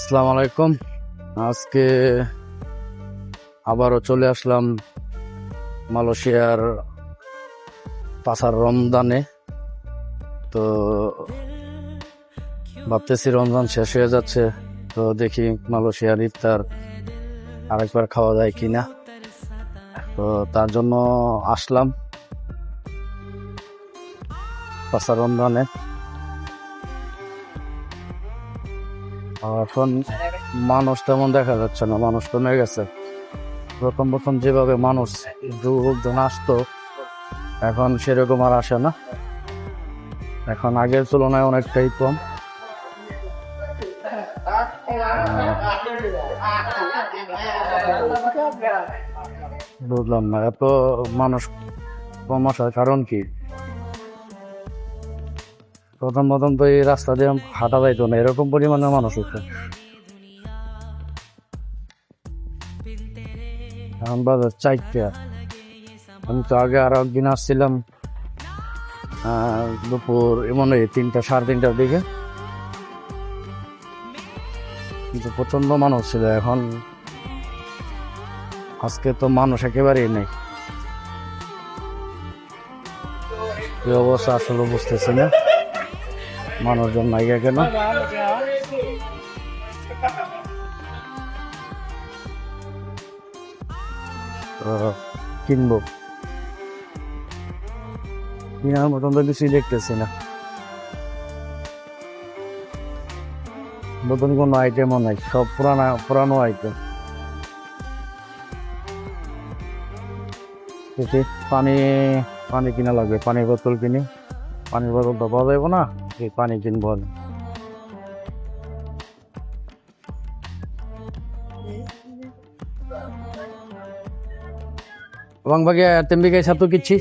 আসসালামু আলাইকুম। আজকে আবারও চলে আসলাম মালয়েশিয়ার পাশার রমজানে। তো ভাবতেছি রমজান শেষ হয়ে যাচ্ছে, তো দেখি মালয়েশিয়ার ইফতার আরেকবার খাওয়া যায় কিনা। তো তার জন্য আসলাম পাশার রমজানে। এখন মানুষ তেমন দেখা যাচ্ছে না, মানুষ কমে গেছে। প্রথম প্রথম যেভাবে মানুষ লোকজন আসতো, এখন সেরকম আর আসে না। এখন আগের তুলনায় অনেকটাই কম। বুঝলাম না এত মানুষ কম আসার কারণ কি। প্রথম প্রথম তো এই রাস্তা দিয়ে হাঁটা যাইতো না, এরকম পরিমাণে মানুষ হচ্ছে। এখন বাজার 4টা। আমি তো আগে আর একদিন আসছিলাম দুপুর এমন 3টা সাড়ে 3টার দিকে, কিন্তু প্রচন্ড মানুষ ছিল। এখন আজকে তো মানুষ একেবারেই নেই। কি অবস্থা আসলে বুঝতেছি না, মানুষজন নাই কেন। কিনবো কেনার মতন তো কিছুই দেখতেছি না, নতুন কোনো আইটেমও নাই, সব পুরানো আইটেম। দেখি পানি পানি কিনা লাগবে, পানির বোতল কিনি। পানির বোতল তো পাওয়া যাবো না, এই পানি কিনবো। Bang bagi tembi kayak satu kecil.